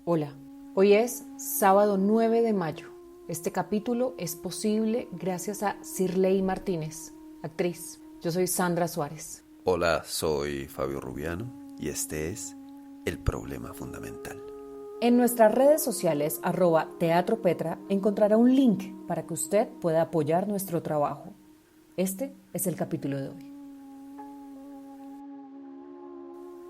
Hola, hoy es sábado 9 de mayo. Este capítulo es posible gracias a Cirlei Martínez, actriz. Yo soy Sandra Suárez. Hola, soy Fabio Rubiano y este es El Problema Fundamental. En nuestras redes sociales, @teatropetra, encontrará un link para que usted pueda apoyar nuestro trabajo. Este es el capítulo de hoy.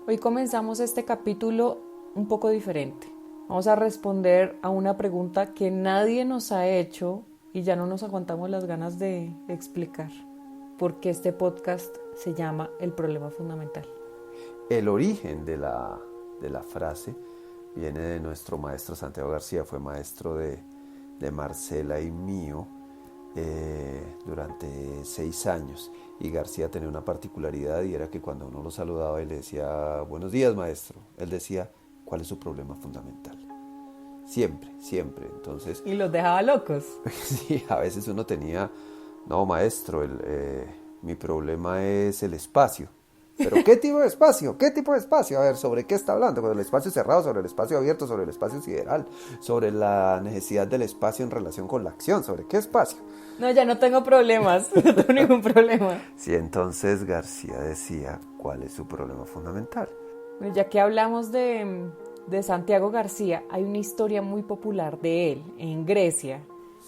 Hoy comenzamos este capítulo un poco diferente. Vamos a responder a una pregunta que nadie nos ha hecho y ya no nos aguantamos las ganas de explicar. ¿Por qué este podcast se llama El Problema Fundamental? El origen de la frase viene de nuestro maestro Santiago García, fue maestro de Marcela y mío durante 6 años. Y García tenía una particularidad y era que cuando uno lo saludaba y le decía buenos días maestro, él decía ¿cuál es su problema fundamental? Siempre, siempre. Entonces, Y los dejaba locos. sí, a veces uno tenía, no maestro, mi problema es el espacio. ¿Pero qué tipo de espacio? ¿Qué tipo de espacio? A ver, ¿sobre qué está hablando? ¿Sobre el espacio cerrado, sobre el espacio abierto, sobre el espacio sideral? ¿Sobre la necesidad del espacio en relación con la acción? ¿Sobre qué espacio? No, ya no tengo problemas, no tengo ningún problema. Sí, entonces García decía, ¿cuál es su problema fundamental? Bueno, ya que hablamos de Santiago García, hay una historia muy popular de él en Grecia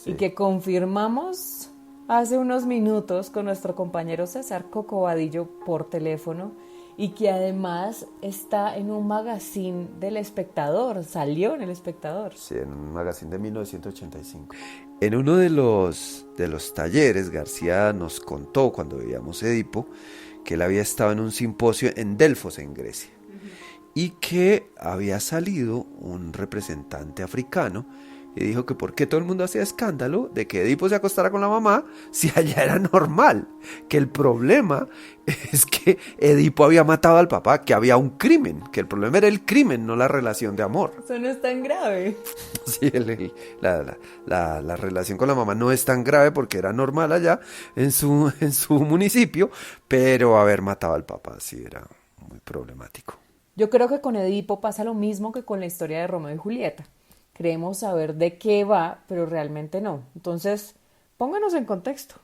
Sí. y que confirmamos hace unos minutos con nuestro compañero César Cocobadillo por teléfono y que además está en un magazine del Espectador, salió en el Espectador. Sí, en un magazine de 1985. En uno de los talleres, García nos contó, cuando veíamos Edipo, que él había estado en un simposio en Delfos, en Grecia, y que había salido un representante africano y dijo que por qué todo el mundo hacía escándalo de que Edipo se acostara con la mamá si allá era normal, que el problema es que Edipo había matado al papá, que había un crimen, que el problema era el crimen, no la relación de amor. Eso no es tan grave. Sí, la relación con la mamá no es tan grave porque era normal allá en su municipio, pero haber matado al papá sí era muy problemático. Yo creo que con Edipo pasa lo mismo que con la historia de Romeo y Julieta. Creemos saber de qué va, pero realmente no. Entonces, pónganos en contexto.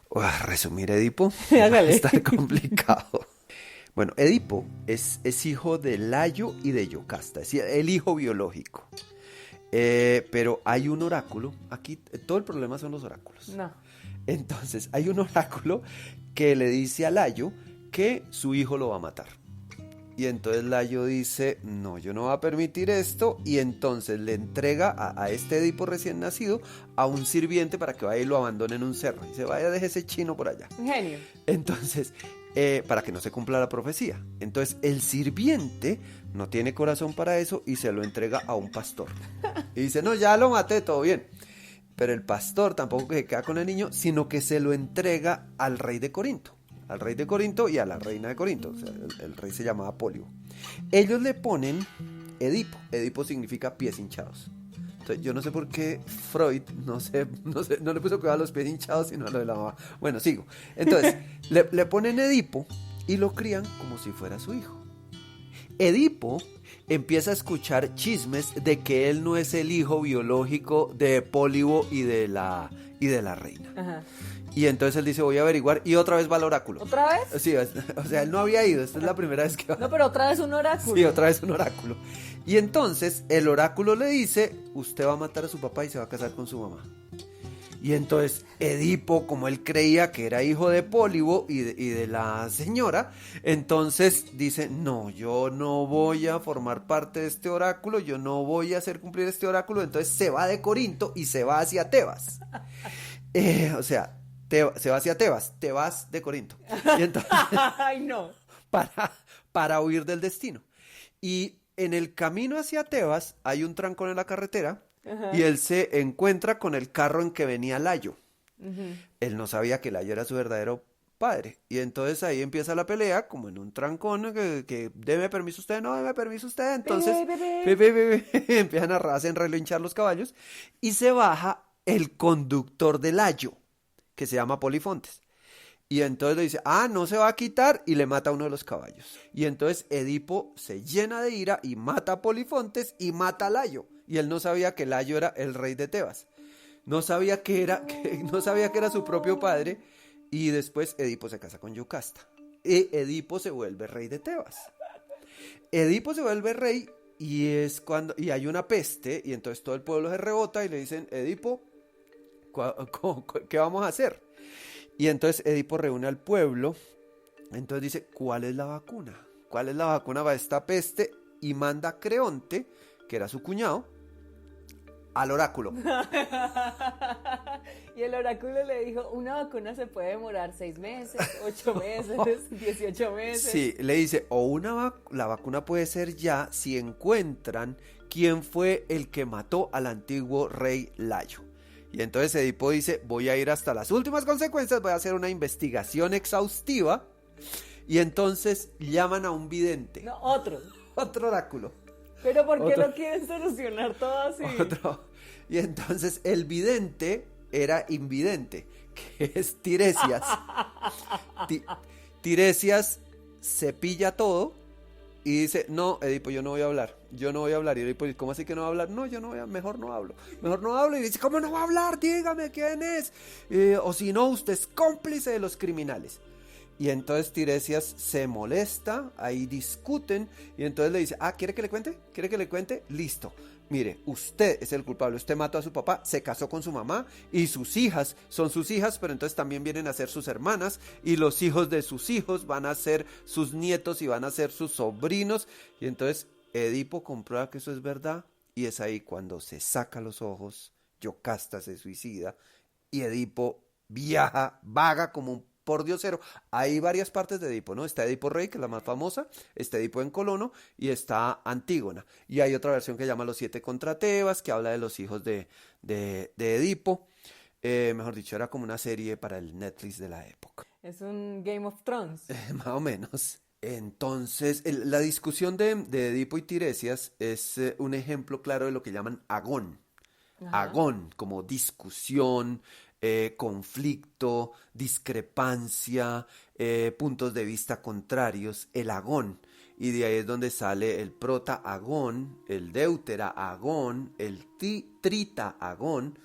Resumir Edipo Hágale. va a estar complicado. Bueno, Edipo es hijo de Layo y de Yocasta, es decir, el hijo biológico. Pero hay un oráculo, aquí todo el problema son los oráculos. No. Entonces, hay un oráculo que le dice a Layo que su hijo lo va a matar. Y entonces Layo dice, no, yo no voy a permitir esto. Y entonces le entrega a este Edipo recién nacido a un sirviente para que vaya y lo abandone en un cerro. Y dice, vaya, deje ese chino por allá. Un genio. Entonces, para que no se cumpla la profecía. Entonces, el sirviente no tiene corazón para eso y se lo entrega a un pastor. Y dice, no, ya lo maté, todo bien. Pero el pastor tampoco que se queda con el niño, sino que se lo entrega al rey de Corinto. Al rey de Corinto y a la reina de Corinto. O sea, el rey se llamaba Polio. Ellos le ponen Edipo. Edipo significa pies hinchados. Entonces, yo no sé por qué Freud no le puso cuidado a los pies hinchados, sino a lo de la mamá. Bueno, sigo. Entonces, le ponen Edipo y lo crían como si fuera su hijo. Edipo empieza a escuchar chismes de que él no es el hijo biológico de Pólibo y de la reina. Ajá. Y entonces él dice, voy a averiguar, y otra vez va al oráculo. ¿Otra vez? Sí, o sea, él no había ido, esta es la primera vez que va. No, pero otra vez un oráculo. Sí, otra vez un oráculo. Y entonces el oráculo le dice, usted va a matar a su papá y se va a casar con su mamá. Y entonces Edipo, como él creía que era hijo de Pólibo y de la señora, entonces dice, no, yo no voy a formar parte de este oráculo, yo no voy a hacer cumplir este oráculo. Entonces se va de Corinto y se va hacia Tebas. O sea, se va hacia Tebas de Corinto. Y entonces, Ay, no. para huir del destino. Y en el camino hacia Tebas hay un trancón en la carretera. Ajá. Y él se encuentra con el carro en que venía Layo. Uh-huh. Él no sabía que Layo era su verdadero padre. Y entonces ahí empieza la pelea, como en un trancón, que deme permiso usted, no deme permiso usted. Entonces empiezan a hacen relinchar los caballos y se baja el conductor de Layo, que se llama Polifontes. Y entonces le dice, no se va a quitar, y le mata a uno de los caballos. Y entonces Edipo se llena de ira y mata a Polifontes y mata a Layo. y él no sabía que Layo era el rey de Tebas. No sabía no sabía que era su propio padre, y después Edipo se casa con Yocasta. Y Edipo se vuelve rey de Tebas. Edipo se vuelve rey y hay una peste, y entonces todo el pueblo se rebota y le dicen, Edipo, ¿qué vamos a hacer? Y entonces Edipo reúne al pueblo, entonces dice, ¿cuál es la vacuna? ¿Cuál es la vacuna para esta peste? Y manda a Creonte, que era su cuñado, al oráculo. Y el oráculo le dijo, una vacuna se puede demorar 6 meses, 8 meses, 18 meses. Sí, le dice, la vacuna puede ser ya si encuentran quién fue el que mató al antiguo rey Layo. Y entonces Edipo dice, voy a ir hasta las últimas consecuencias, voy a hacer una investigación exhaustiva. Y entonces llaman a un vidente. No, otro oráculo. Pero ¿por qué lo quieren solucionar todo así? Otro. Y entonces el vidente era invidente, que es Tiresias. Tiresias se pilla todo y dice, no, Edipo, yo no voy a hablar. Y Edipo dice, ¿cómo así que no va a hablar? No, mejor no hablo. Y dice, ¿cómo no va a hablar? Dígame quién es. O si no, usted es cómplice de los criminales. Y entonces Tiresias se molesta, ahí discuten, y entonces le dice, ¿quiere que le cuente? ¿Quiere que le cuente? Listo. Mire, usted es el culpable, usted mató a su papá, se casó con su mamá, y sus hijas son sus hijas, pero entonces también vienen a ser sus hermanas, y los hijos de sus hijos van a ser sus nietos y van a ser sus sobrinos. Y entonces Edipo comprueba que eso es verdad, y es ahí cuando se saca los ojos, Yocasta se suicida, y Edipo vaga como un pordiosero. Hay varias partes de Edipo, ¿no? Está Edipo Rey, que es la más famosa, está Edipo en Colono y está Antígona. Y hay otra versión que llama Los 7 contra Tebas, que habla de los hijos de Edipo. Mejor dicho, era como una serie para el Netflix de la época. Es un Game of Thrones. Más o menos. Entonces, la discusión de Edipo y Tiresias es un ejemplo claro de lo que llaman agón. Ajá. Agón, como discusión, conflicto, discrepancia, puntos de vista contrarios, el agón. Y de ahí es donde sale el protaagón, el deuteraagón, el tritaagón,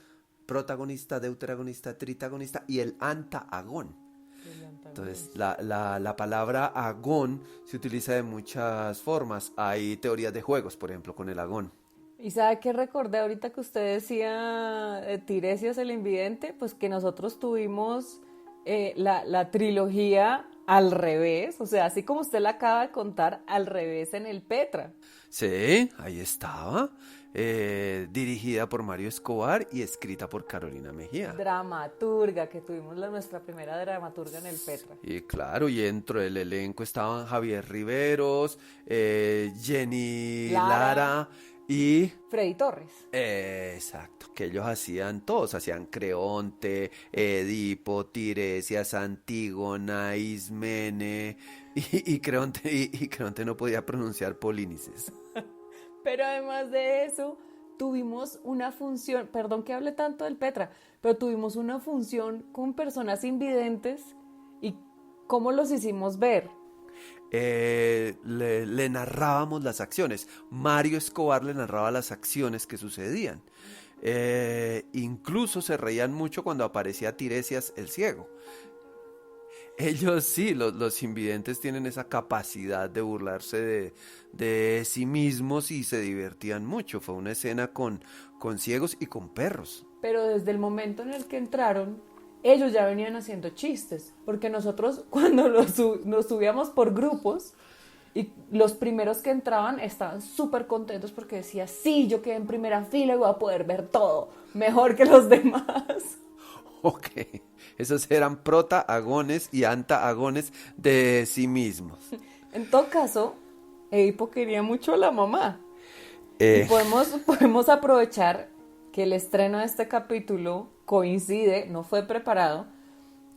protagonista, deuteragonista, tritagonista, y el antaagón. Entonces, la palabra agón se utiliza de muchas formas. Hay teorías de juegos, por ejemplo, con el agón. ¿Y sabe qué recordé ahorita que usted decía Tiresias el invidente? Pues que nosotros tuvimos la trilogía al revés, o sea, así como usted la acaba de contar, al revés en el Petra. Sí, ahí estaba, dirigida por Mario Escobar y escrita por Carolina Mejía. Dramaturga, que tuvimos nuestra primera dramaturga en el Petra. Y claro, y dentro del elenco estaban Javier Riveros, Jenny Lara y Freddy Torres. Exacto, que ellos hacían Creonte, Edipo, Tiresias, Antígona, Ismene, y Creonte no podía pronunciar Polinices. Pero además de eso, tuvimos una función, perdón que hable tanto del Petra, pero tuvimos una función con personas invidentes. ¿Y cómo los hicimos ver? Le narrábamos las acciones. Mario Escobar le narraba las acciones que sucedían. Incluso se reían mucho cuando aparecía Tiresias el ciego. Ellos sí, los invidentes tienen esa capacidad de burlarse de sí mismos y se divertían mucho. Fue una escena con ciegos y con perros. Pero desde el momento en el que entraron, ellos ya venían haciendo chistes, porque nosotros cuando nos subíamos por grupos y los primeros que entraban estaban súper contentos porque decía, sí, yo quedé en primera fila y voy a poder ver todo, mejor que los demás. Ok, esos eran protaagones y antaagones de sí mismos. En todo caso, Edipo quería mucho a la mamá. Y podemos aprovechar que el estreno de este capítulo coincide, no fue preparado,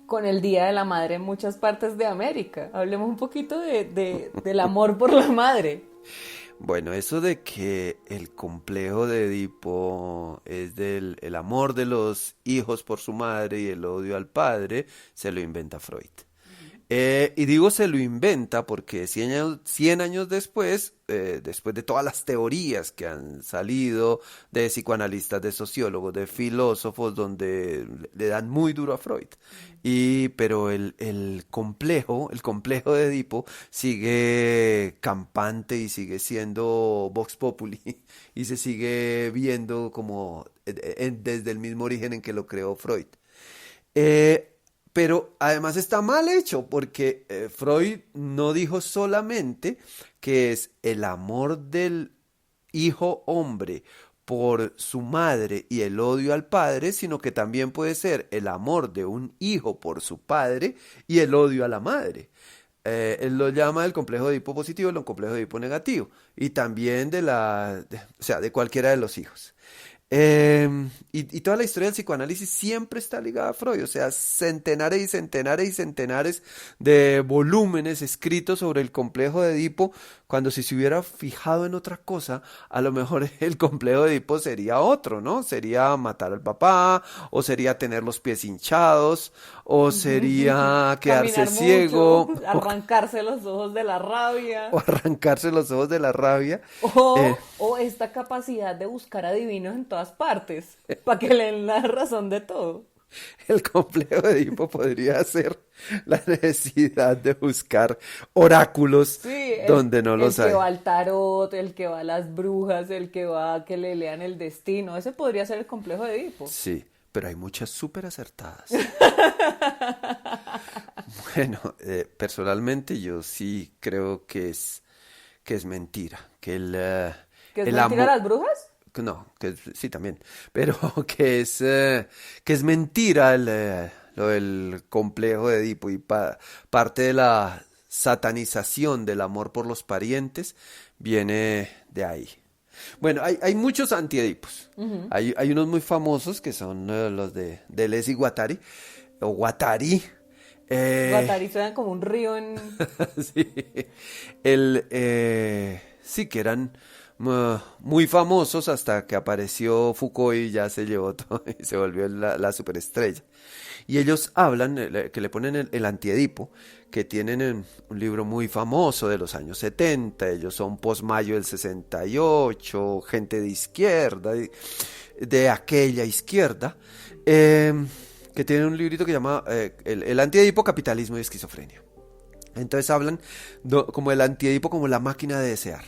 con el Día de la Madre en muchas partes de América. Hablemos un poquito del amor por la madre. Bueno, eso de que el complejo de Edipo es el amor de los hijos por su madre y el odio al padre, se lo inventa Freud. Y digo se lo inventa porque 100 años después, después de todas las teorías que han salido de psicoanalistas, de sociólogos, de filósofos, donde le dan muy duro a Freud. Pero el complejo de Edipo sigue campante y sigue siendo Vox Populi y se sigue viendo como desde el mismo origen en que lo creó Freud. Eh, pero además está mal hecho porque Freud no dijo solamente que es el amor del hijo hombre por su madre y el odio al padre, sino que también puede ser el amor de un hijo por su padre y el odio a la madre. Él lo llama el complejo de Edipo positivo y el complejo de Edipo negativo, y también o sea, de cualquiera de los hijos. Y toda la historia del psicoanálisis siempre está ligada a Freud, o sea, centenares y centenares y centenares de volúmenes escritos sobre el complejo de Edipo, cuando si se hubiera fijado en otra cosa, a lo mejor el complejo de Edipo sería otro, ¿no? Sería matar al papá, o sería tener los pies hinchados, o sería quedarse Caminar mucho, ciego, arrancarse los ojos de la rabia. o arrancarse los ojos de la rabia. Eh, O esta capacidad de buscar adivinos en todas partes, para que le den la razón de todo. El complejo de Edipo podría ser la necesidad de buscar oráculos Sí, donde no el los que hay. va al tarot, el que va a las brujas, el que va a que le lean el destino, ese podría ser el complejo de Edipo. Sí, pero hay muchas súper acertadas. Bueno, personalmente yo sí creo que es mentira, ¿Que es el mentira amor, las brujas? no, sí también, pero que es mentira lo del complejo de Edipo y parte de la satanización del amor por los parientes viene de ahí. Bueno, hay muchos antiedipos. Hay unos muy famosos que son los de Deleuze y Guattari, o Guattari. Eh, Guattari suena como un río en... sí, sí que eran muy famosos hasta que apareció Foucault y ya se llevó todo y se volvió la superestrella. Y ellos hablan, que le ponen el antiedipo, que tienen un libro muy famoso de los años 70, ellos son post-mayo del 68, gente de izquierda, de aquella izquierda, que tienen un librito que llama el antiedipo, capitalismo y esquizofrenia. Entonces hablan como el antiedipo como la máquina de desear.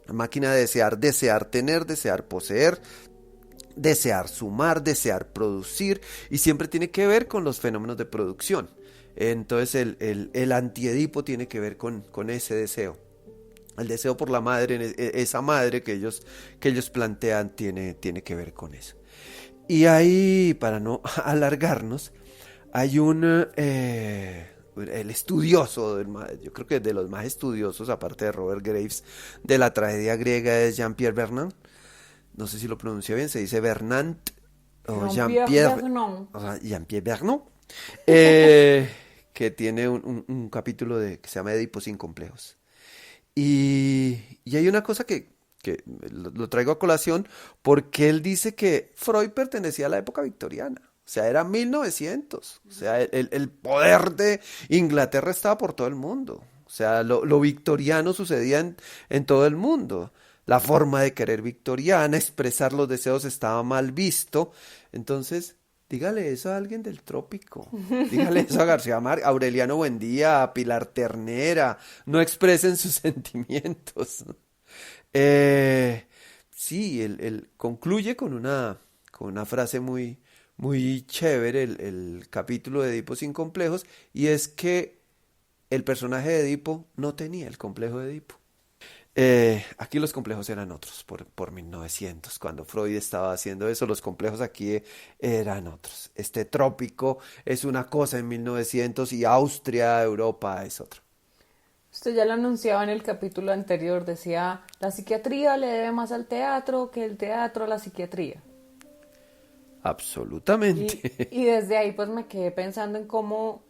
La máquina de desear, desear tener, desear poseer, desear sumar, desear producir, y siempre tiene que ver con los fenómenos de producción. Entonces el antiedipo tiene que ver con ese deseo. El deseo por la madre, esa madre que ellos plantean tiene que ver con eso. Y ahí, para no alargarnos, hay el estudioso, yo creo que de los más estudiosos, aparte de Robert Graves, de la tragedia griega es Jean-Pierre Vernant. No sé si lo pronuncio bien, se dice Vernant o Jean-Pierre Jean-Pierre, Vernant. o sea, Jean-Pierre Vernant, que tiene un capítulo que se llama Edipo sin complejos. Y hay una cosa que lo traigo a colación porque él dice que Freud pertenecía a la época victoriana. O sea, era 1900. O sea, el poder de Inglaterra estaba por todo el mundo. O sea, lo victoriano sucedía en todo el mundo. La forma de querer victoriana, expresar los deseos estaba mal visto. Entonces, dígale eso a alguien del trópico. Dígale eso a García Márquez, a Aureliano Buendía, a Pilar Ternera. No expresen sus sentimientos. Eh, sí, él concluye con una frase muy chévere el capítulo de Edipo sin complejos, y es que el personaje de Edipo no tenía el complejo de Edipo. Aquí los complejos eran otros, por 1900, cuando Freud estaba haciendo eso, los complejos aquí eran otros. Este trópico es una cosa en 1900 y Austria, Europa es otra. Usted ya lo anunciaba en el capítulo anterior, decía, la psiquiatría le debe más al teatro que el teatro a la psiquiatría. Absolutamente. Y desde ahí pues me quedé pensando en cómo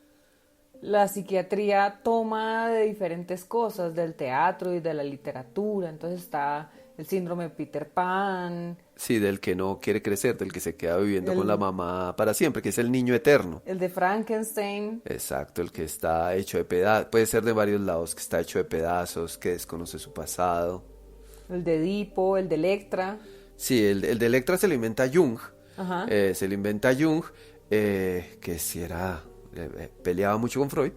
la psiquiatría toma de diferentes cosas, del teatro y de la literatura. Entonces está El síndrome de Peter Pan, Sí, del que no quiere crecer, del que se queda viviendo con la el, mamá para siempre, que es el niño eterno. el de Frankenstein, Exacto, el que está hecho de pedazos, puede ser de varios lados, que está hecho de pedazos, que desconoce su pasado. el de Edipo, el de Electra. Sí, el de Electra se lo inventa Jung, Ajá. se lo inventa Jung, que si era, peleaba mucho con Freud,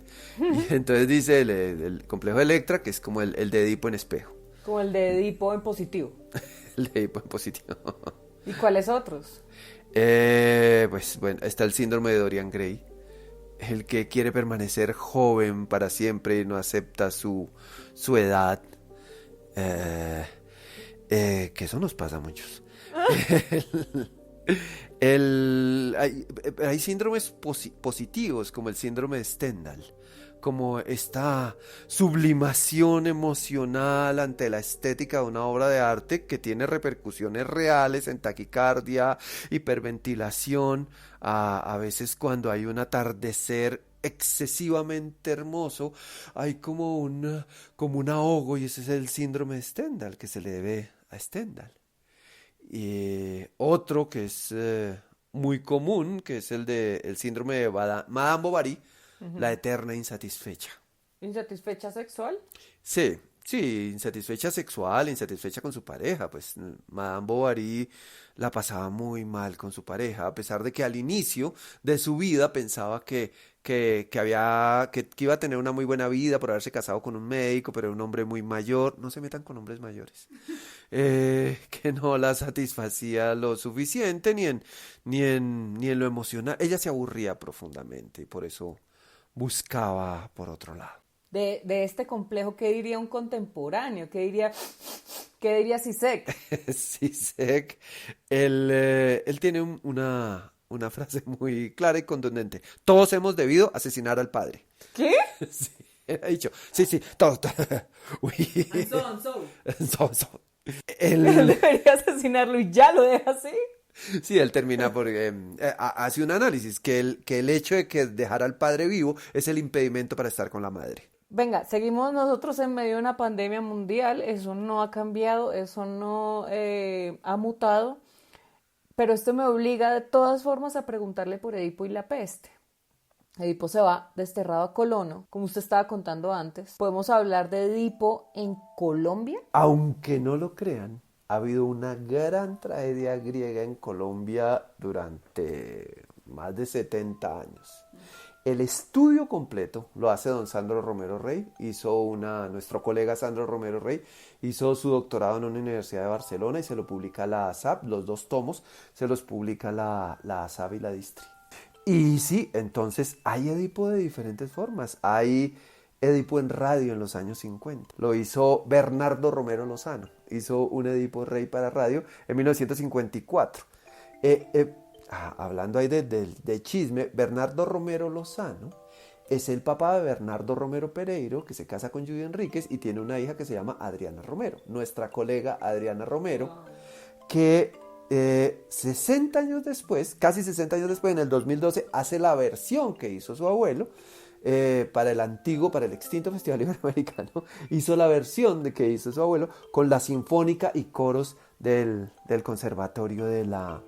y entonces dice el complejo de Electra, que es como el de Edipo en espejo, Como el de Edipo en positivo. el de Edipo en positivo. ¿Y cuáles otros? Pues bueno, está el síndrome de Dorian Gray, el que quiere permanecer joven para siempre y no acepta su edad. Eh, que eso nos pasa a muchos. Hay síndromes positivos, como el síndrome de Stendhal, como esta sublimación emocional ante la estética de una obra de arte que tiene repercusiones reales en taquicardia, hiperventilación, a veces cuando hay un atardecer excesivamente hermoso, hay como un ahogo, y ese es el síndrome de Stendhal, que se le debe a Stendhal. Y otro que es muy común, que es el síndrome de Madame Bovary, la eterna insatisfecha. ¿Insatisfecha sexual? Sí, sí, insatisfecha sexual, insatisfecha con su pareja, pues Madame Bovary la pasaba muy mal con su pareja, a pesar de que al inicio de su vida pensaba que iba a tener una muy buena vida por haberse casado con un médico, pero era un hombre muy mayor. No se metan con hombres mayores. Que no la satisfacía lo suficiente ni en lo emocional. Ella se aburría profundamente y por eso buscaba por otro lado. De este complejo, ¿qué diría un contemporáneo? ¿Qué diría Zizek? Zizek, él tiene una frase muy clara y contundente. Todos hemos debido asesinar al padre. ¿Qué? Sí, él ha dicho, sí, sí, todos. Uy. And so, and so. So. Él Él, debería asesinarlo y ya lo deja así. sí, él termina por, hace un análisis, que el hecho de que dejara al padre vivo es el impedimento para estar con la madre. Venga, seguimos nosotros en medio de una pandemia mundial, eso no ha cambiado, eso no ha mutado, pero esto me obliga de todas formas a preguntarle por Edipo y la peste. Edipo se va desterrado a Colono, como usted estaba contando antes. ¿Podemos hablar de Edipo en Colombia? Aunque no lo crean, ha habido una gran tragedia griega en Colombia durante más de 70 años. El estudio completo lo hace don Sandro Romero Rey, nuestro colega Sandro Romero Rey, hizo su doctorado en una universidad de Barcelona y se lo publica la ASAP, los dos tomos, se los publica la ASAP y la Distri. Y sí, entonces hay Edipo de diferentes formas. Hay Edipo en radio en los años 50. Lo hizo Bernardo Romero Lozano. Hizo un Edipo Rey para radio en 1954. Hablando ahí de chisme, Bernardo Romero Lozano es el papá de Bernardo Romero Pereiro, que se casa con Judy Enríquez y tiene una hija que se llama Adriana Romero, nuestra colega Adriana Romero, que 60 años después, casi 60 años después, en el 2012, hace la versión que hizo su abuelo para el extinto Festival Iberoamericano. Hizo la versión que hizo su abuelo con la sinfónica y coros del Conservatorio de la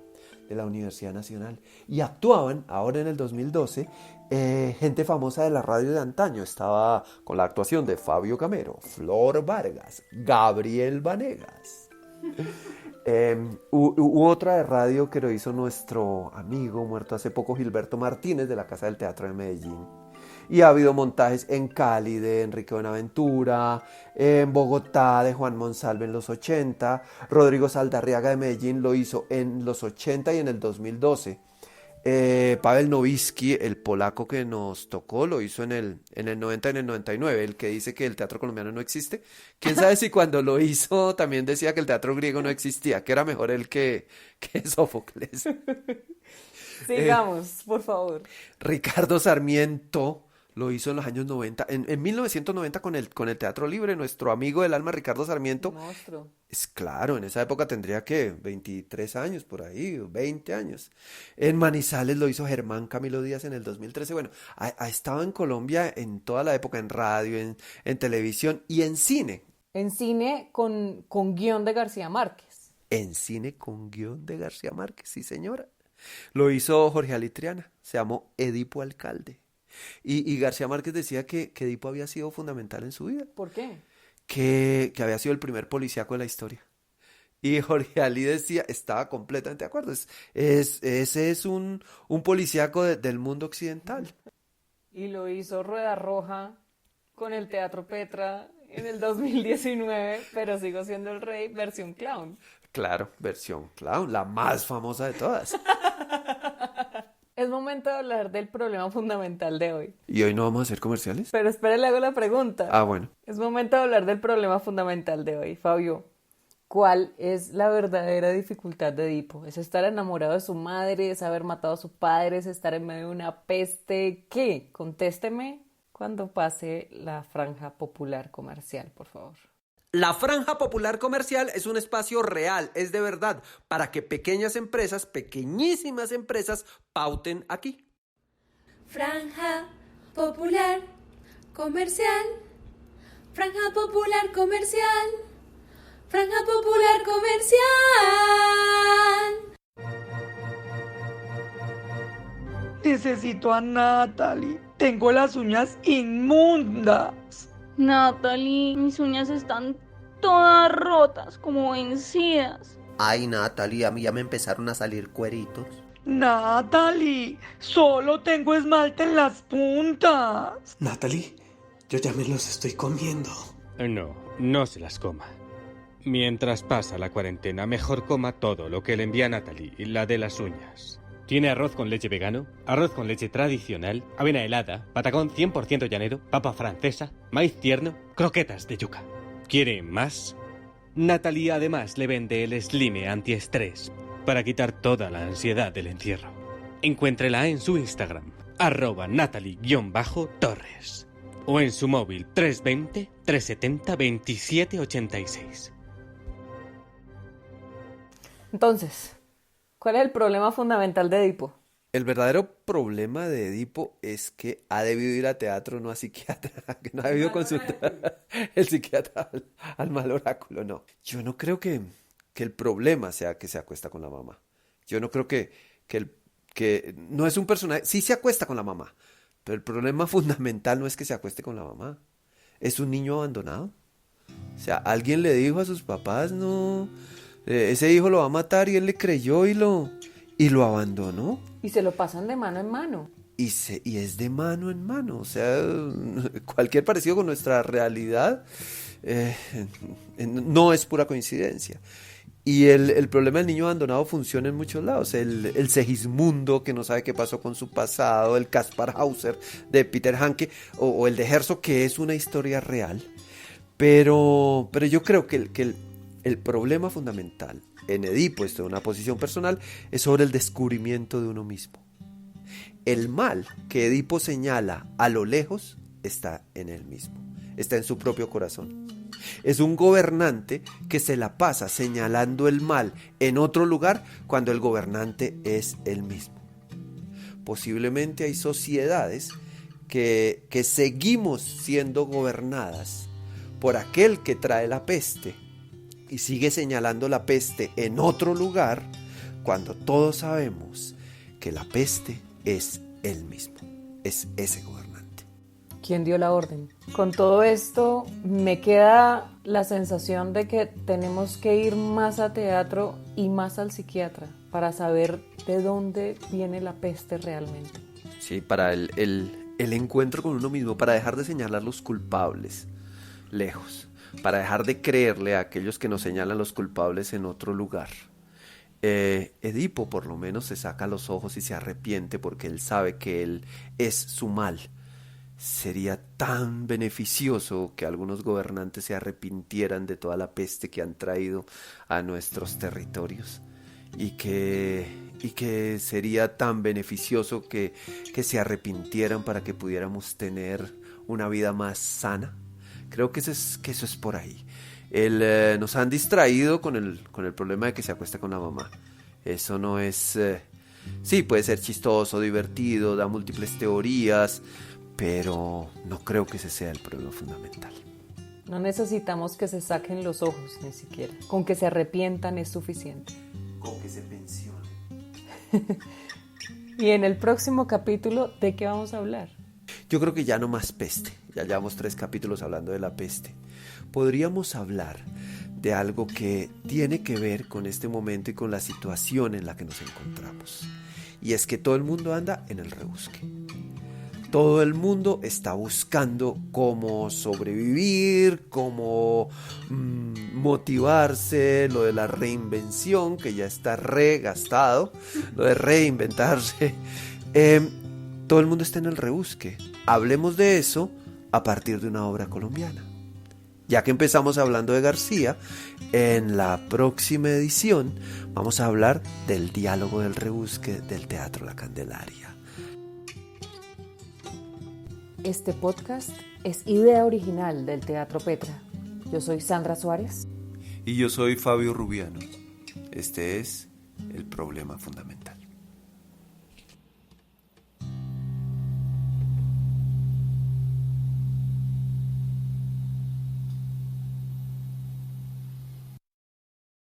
Universidad Nacional. Y actuaban, ahora en el 2012, gente famosa de la radio de antaño. Estaba con la actuación de Fabio Camero, Flor Vargas, Gabriel Vanegas. Hubo otra de radio que lo hizo nuestro amigo muerto hace poco, Gilberto Martínez, de la Casa del Teatro de Medellín. Y ha habido montajes en Cali de Enrique Buenaventura, en Bogotá de Juan Monsalve en los 80, Rodrigo Saldarriaga de Medellín lo hizo en los 80 y en el 2012. Pavel Nowicki, el polaco que nos tocó, lo hizo en el 90 y en el 99, el que dice que el teatro colombiano no existe. Quién sabe si cuando lo hizo también decía que el teatro griego no existía, que era mejor él que Sófocles. Sigamos, por favor. Ricardo Sarmiento lo hizo en los años 90, en 1990 con el Teatro Libre, nuestro amigo del alma Ricardo Sarmiento. Monstruo. Es claro, en esa época tendría que 23 años por ahí, 20 años. En Manizales lo hizo Germán Camilo Díaz en el 2013. Bueno, ha estado en Colombia en toda la época, en radio, en televisión y en cine. En cine con guión de García Márquez. En cine con guión de García Márquez, sí señora. Lo hizo Jorge Alitriana, se llamó Edipo Alcalde. Y García Márquez decía que Edipo había sido fundamental en su vida, ¿Por qué? que había sido el primer policíaco de la historia. Y Jorge Ali decía, estaba completamente de acuerdo, ese es un policíaco del mundo occidental. Y lo hizo Rueda Roja con el Teatro Petra en el 2019, pero sigo siendo el rey, versión clown. Claro, versión clown, la más famosa de todas. Es momento de hablar del problema fundamental de hoy. ¿Y hoy no vamos a hacer comerciales? Pero espere, le hago la pregunta. Ah, bueno. Es momento de hablar del problema fundamental de hoy. Fabio, ¿cuál es la verdadera dificultad de Edipo? ¿Es estar enamorado de su madre? ¿Es haber matado a su padre? ¿Es estar en medio de una peste? ¿Qué? Contésteme cuando pase la franja popular comercial, por favor. La Franja Popular Comercial es un espacio real, es de verdad, para que pequeñas empresas, pequeñísimas empresas, pauten aquí. Franja Popular Comercial. Franja Popular Comercial. Franja Popular Comercial. Necesito a Natalie. Tengo las uñas inmundas. Natalie, mis uñas están todas rotas, como vencidas. Ay, Natalie, a mí ya me empezaron a salir cueritos. Natalie, solo tengo esmalte en las puntas. Natalie, yo ya me los estoy comiendo. No se las coma. Mientras pasa la cuarentena, mejor coma todo lo que le envía Natalie, la de las uñas. Tiene arroz con leche vegano, arroz con leche tradicional, avena helada, patacón 100% llanero, papa francesa, maíz tierno, croquetas de yuca. ¿Quiere más? Natalie además le vende el Slime antiestrés para quitar toda la ansiedad del encierro. Encuéntrela en su Instagram, @Natalie_Torres, o en su móvil 320-370-2786. Entonces, ¿cuál es el problema fundamental de Edipo? El verdadero problema de Edipo es que ha debido ir a teatro, no a psiquiatra, que no ha debido consultar el psiquiatra al mal oráculo, no. Yo no creo que el problema sea que se acuesta con la mamá. Yo no creo que no es un personaje, sí se acuesta con la mamá, pero el problema fundamental no es que se acueste con la mamá, es un niño abandonado. O sea, alguien le dijo a sus papás, no, ese hijo lo va a matar, y él le creyó y lo abandonó. Y se lo pasan de mano en mano. Y es de mano en mano. O sea, cualquier parecido con nuestra realidad no es pura coincidencia. Y el problema del niño abandonado funciona en muchos lados. El Segismundo, que no sabe qué pasó con su pasado, el Kaspar Hauser de Peter Hanke, o el de Herzog, que es una historia real. Pero yo creo que el problema fundamental en Edipo, esto es una posición personal, es sobre el descubrimiento de uno mismo. El mal que Edipo señala a lo lejos está en él mismo, está en su propio corazón. Es un gobernante que se la pasa señalando el mal en otro lugar cuando el gobernante es él mismo. Posiblemente hay sociedades que seguimos siendo gobernadas por aquel que trae la peste y sigue señalando la peste en otro lugar, cuando todos sabemos que la peste es él mismo, es ese gobernante. ¿Quién dio la orden? Con todo esto me queda la sensación de que tenemos que ir más a teatro y más al psiquiatra para saber de dónde viene la peste realmente. Sí, para el encuentro con uno mismo, para dejar de señalar los culpables lejos, para dejar de creerle a aquellos que nos señalan los culpables en otro lugar. Edipo por lo menos se saca los ojos y se arrepiente porque él sabe que él es su mal. Sería tan beneficioso que algunos gobernantes se arrepintieran de toda la peste que han traído a nuestros territorios, y que sería tan beneficioso que se arrepintieran para que pudiéramos tener una vida más sana. Creo que eso es por ahí. Nos han distraído con el problema de que se acuesta con la mamá. Eso no es... sí, puede ser chistoso, divertido, da múltiples teorías, pero no creo que ese sea el problema fundamental. No necesitamos que se saquen los ojos, ni siquiera. Con que se arrepientan es suficiente. Con que se pensione. Y en el próximo capítulo, ¿de qué vamos a hablar? Yo creo que ya no más peste. Ya llevamos 3 capítulos hablando de la peste. Podríamos hablar de algo que tiene que ver con este momento y con la situación en la que nos encontramos. Y es que todo el mundo anda en el rebusque. Todo el mundo está buscando cómo sobrevivir, cómo motivarse, lo de la reinvención, que ya está regastado, lo de reinventarse. Todo el mundo está en el rebusque. Hablemos de eso a partir de una obra colombiana. Ya que empezamos hablando de García, en la próxima edición vamos a hablar del diálogo del rebusque del Teatro La Candelaria. Este podcast es idea original del Teatro Petra. Yo soy Sandra Suárez. Y yo soy Fabio Rubiano. Este es El Problema Fundamental.